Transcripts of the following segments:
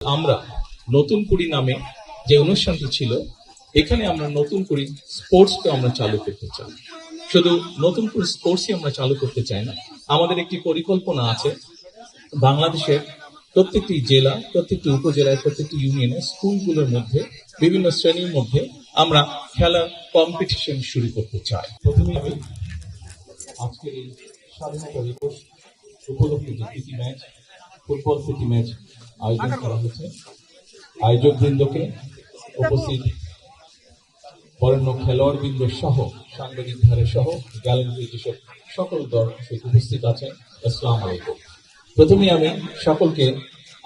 আমরা নতুন কুড়ি নামে যে অনুষ্ঠানটি ছিল, এখানে আমরা নতুন কুড়ি স্পোর্টসকে আমরা চালু করতে চাই। শুধু নতুন কুড়ি স্পোর্টসই আমরা চালু করতে চাই না, আমাদের একটি পরিকল্পনা আছে বাংলাদেশের প্রত্যেকটি জেলা, প্রত্যেকটি উপজেলায়, প্রত্যেকটি ইউনিয়নে, স্কুলগুলোর মধ্যে, বিভিন্ন শ্রেণীর মধ্যে আমরা খেলার কম্পিটিশন শুরু করতে চাই। প্রথমে আমি আজকের এই স্বাধীনতা দিবস উপলক্ষে যে প্রীতি ম্যাচ, ফুটবল প্রীতি ম্যাচ আয়োজন করা হয়েছে, আয়োজক বৃন্দকে, উপস্থিত বরেণ্য খেলোয়াড় বৃন্দ সহ, সাংবাদিক ধারে সহ, গ্যালারিতে যেসব সকল দর্শক উপস্থিত আছেন, আসসালামু আলাইকুম। প্রথমে আমি সকলকে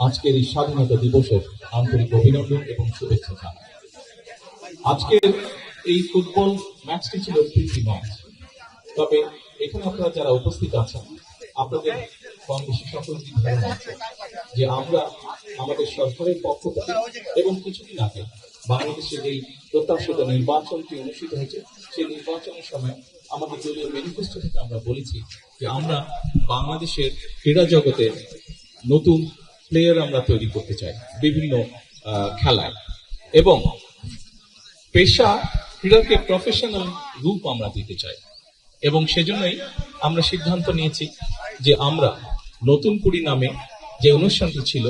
আজকের এই স্বাধীনতা দিবসের আন্তরিক অভিনন্দন এবং শুভেচ্ছা জানাই। আজকের এই ফুটবল ম্যাচটি ছিল প্রীতি ম্যাচ, তবে এখানে আপনারা যারা উপস্থিত আছেন, আপনাদের কম বেশি সকলকে ধারণা আছে যে আমরা আমাদের সরকারের পক্ষ থেকে এবং কিছুদিন আগে বাংলাদেশের এই প্রত্যাশিত নির্বাচনটি অনুষ্ঠিত হয়েছে, সেই নির্বাচনের সময় আমাদের দলীয় ম্যানিফেস্টো থেকে আমরা বলেছি যে আমরা বাংলাদেশের ক্রীড়া জগতে নতুন প্লেয়ার আমরা তৈরি করতে চাই বিভিন্ন খেলায়, এবং পেশা ক্রীড়াকে প্রফেশনাল রূপ আমরা দিতে চাই। এবং সেজন্যই আমরা সিদ্ধান্ত নিয়েছি যে আমরা নতুন কুড়ি নামে যে অনুষ্ঠানটি ছিল,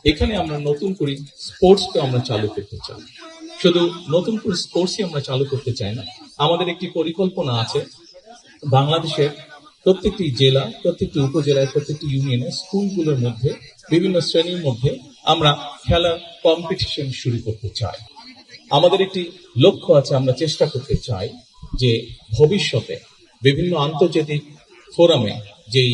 এখানে আমরা নতুন কুড়ি স্পোর্টসকে আমরা চালু করতে চাই। শুধু নতুন কুড়ি স্পোর্টসই আমরা চালু করতে চাই না, আমাদের একটি পরিকল্পনা আছে বাংলাদেশের প্রত্যেকটি জেলা, প্রত্যেকটি উপজেলায়, প্রত্যেকটি ইউনিয়নে, স্কুলগুলোর মধ্যে, বিভিন্ন শ্রেণীর মধ্যে আমরা খেলার কম্পিটিশন শুরু করতে চাই। আমাদের একটি লক্ষ্য আছে, আমরা চেষ্টা করতে চাই যে ভবিষ্যতে বিভিন্ন আন্তর্জাতিক ফোরামে যেই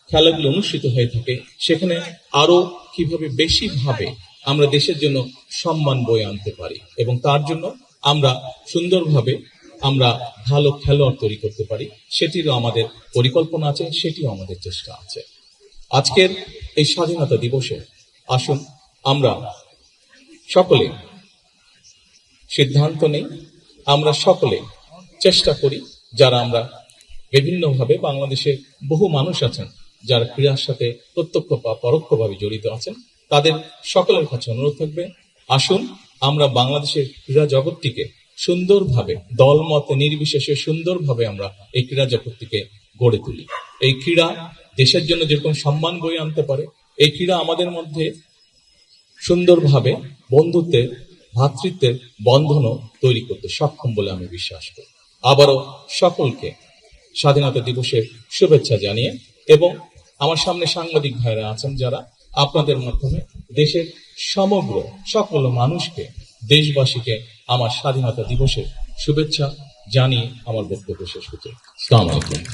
খেলাগুলো অনুষ্ঠিত হয়ে থাকে, সেখানে আরো কিভাবে বেশিভাবে আমরা দেশের জন্য সম্মান বয়ে আনতে পারি, এবং তার জন্য আমরা সুন্দরভাবে আমরা ভালো খেলোয়াড় তৈরি করতে পারি, সেটিরও আমাদের পরিকল্পনা আছে, সেটিও আমাদের চেষ্টা আছে। আজকের এই স্বাধীনতা দিবসে আসুন আমরা সকলে সিদ্ধান্ত নেই, আমরা সকলে চেষ্টা করি, যারা আমরা বিভিন্নভাবে বাংলাদেশের বহু মানুষ আছেন যারা ক্রীড়ার সাথে প্রত্যক্ষ বা পরোক্ষভাবে জড়িত আছেন, তাদের সকলের কাছে অনুরোধ থাকবে, আসুন আমরা বাংলাদেশের ক্রীড়া জগৎটিকে সুন্দরভাবে, দলমত নির্বিশেষে সুন্দরভাবে আমরা এই ক্রীড়া জগৎটিকে গড়ে তুলি। এই ক্রীড়া দেশের জন্য যেরকম সম্মান বয়ে আনতে পারে, এই ক্রীড়া আমাদের মধ্যে সুন্দরভাবে বন্ধুত্বের, ভ্রাতৃত্বের বন্ধনও তৈরি করতে সক্ষম বলে আমি বিশ্বাস করি। আবারও সকলকে স্বাধীনতা দিবসের শুভেচ্ছা জানিয়ে, এবং আমার সামনে সাংবাদিক ভাইরা আছেন যারা আপনাদের মাধ্যমে দেশের সমগ্র সকল মানুষকে, দেশবাসীকে আমার স্বাধীনতা দিবসের শুভেচ্ছা জানিয়ে আমার বক্তব্য শেষ করছি। আসসালামু আলাইকুম।